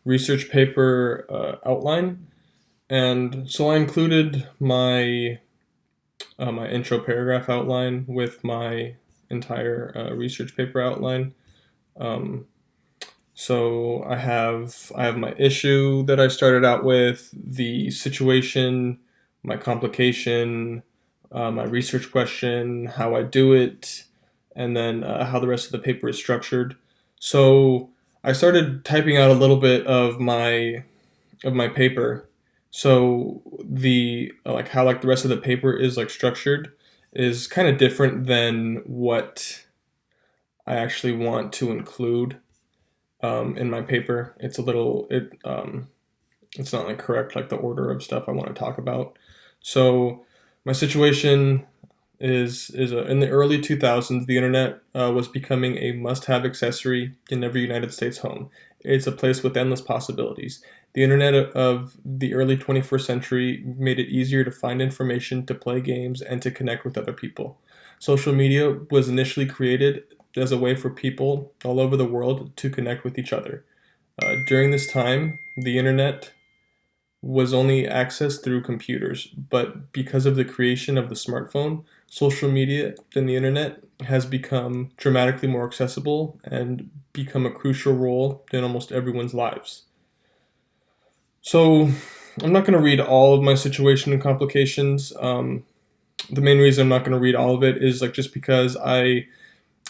research paper outline, and so I included my intro paragraph outline with my entire research paper outline. Um, so I have my issue that I started out with, the situation, my complication, my research question, how I do it, and then how the rest of the paper is structured. So I started typing out a little bit of my paper. So the like how like the rest of the paper is like structured is kind of different than what I actually want to include in my paper. It's not like correct like the order of stuff I want to talk about. So my situation is in the early 2000s, the internet was becoming a must-have accessory in every United States home. It's a place with endless possibilities. The internet of the early 21st century made it easier to find information, to play games, and to connect with other people. Social media was initially created as a way for people all over the world to connect with each other. During this time, the internet was only accessed through computers, but because of the creation of the smartphone, social media and the internet has become dramatically more accessible and become a crucial role in almost everyone's lives. So, I'm not going to read all of my situation and complications. The main reason I'm not going to read all of it is like just because I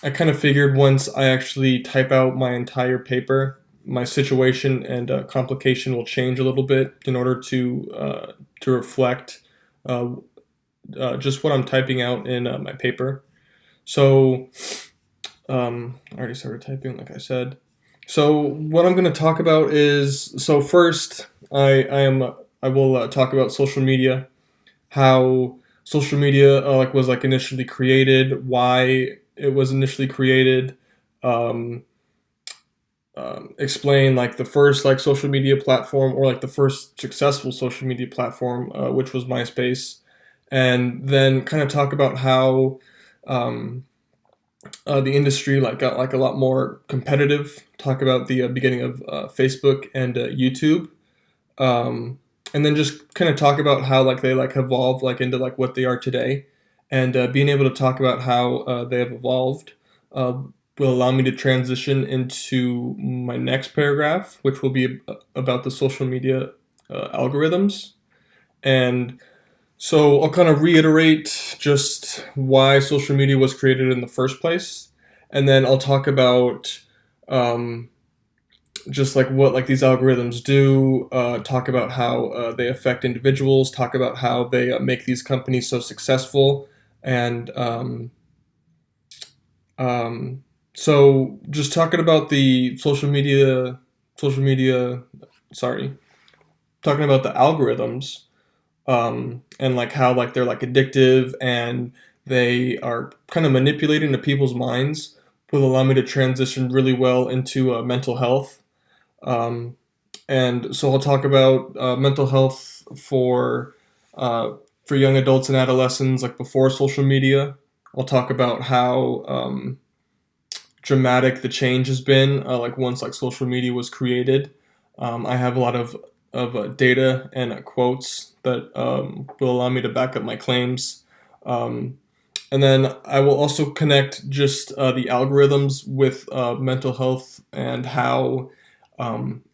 kind of figured once I actually type out my entire paper, my situation and complication will change a little bit in order to reflect uh, just what I'm typing out in my paper. So I already started typing, like I said. So what I'm going to talk about is so first I will talk about social media, how social media like was like initially created, why it was initially created, um, explain like the first like social media platform or like the first successful social media platform, which was MySpace, and then kind of talk about how um, the industry like got like a lot more competitive. Talk about the beginning of Facebook and YouTube, um, and then just kind of talk about how like they like evolved like into like what they are today, and being able to talk about how they have evolved uh, will allow me to transition into my next paragraph, which will be about the social media algorithms. And so I'll kind of reiterate just why social media was created in the first place, and then I'll talk about um, just like what like these algorithms do, talk about how they affect individuals, talk about how they make these companies so successful, and so just talking about the social media, sorry, talking about the algorithms, and like how like they're like addictive and they are kind of manipulating the people's minds will allow me to transition really well into mental health. um, and so I'll talk about mental health uh, for young adults and adolescents, like before social media. I'll talk about how dramatic the change has been, like once like social media was created. I have a lot of data and quotes that will allow me to back up my claims. Um, and then I will also connect just the algorithms with mental health and how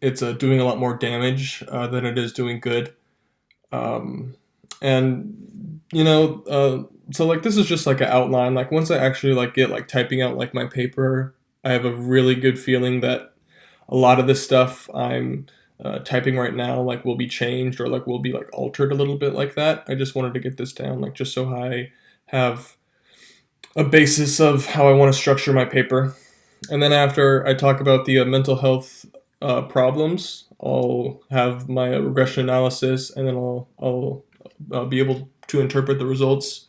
it's doing a lot more damage than it is doing good. Um, and so like this is just like an outline. Like once I actually like get like typing out like my paper, I have a really good feeling that a lot of this stuff I'm typing right now like will be changed or like will be like altered a little bit like that. I just wanted to get this down like just so I have a basis of how I want to structure my paper. And then after I talk about the mental health problems, I'll have my regression analysis, and then I'll be able to interpret the results.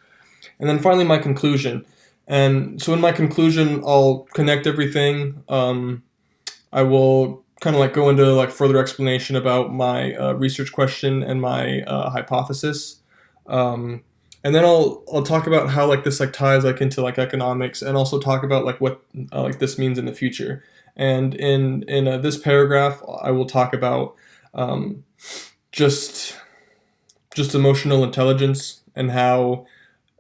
And then finally, my conclusion. And so in my conclusion, I'll connect everything. I will kind of like go into like further explanation about my research question and my hypothesis. Um, and then I'll talk about how like this like ties like into like economics, and also talk about like what like this means in the future. And in this paragraph, I will talk about um, just just emotional intelligence and how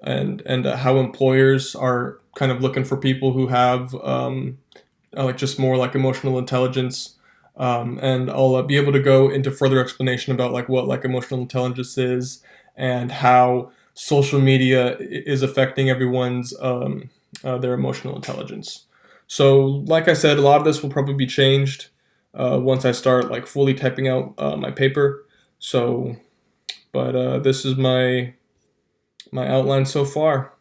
employers are kind of looking for people who have like just more like emotional intelligence. And I'll be able to go into further explanation about like what like emotional intelligence is and how social media is affecting everyone's their emotional intelligence. So, like I said, a lot of this will probably be changed once I start like fully typing out my paper. So, but this is my outline so far.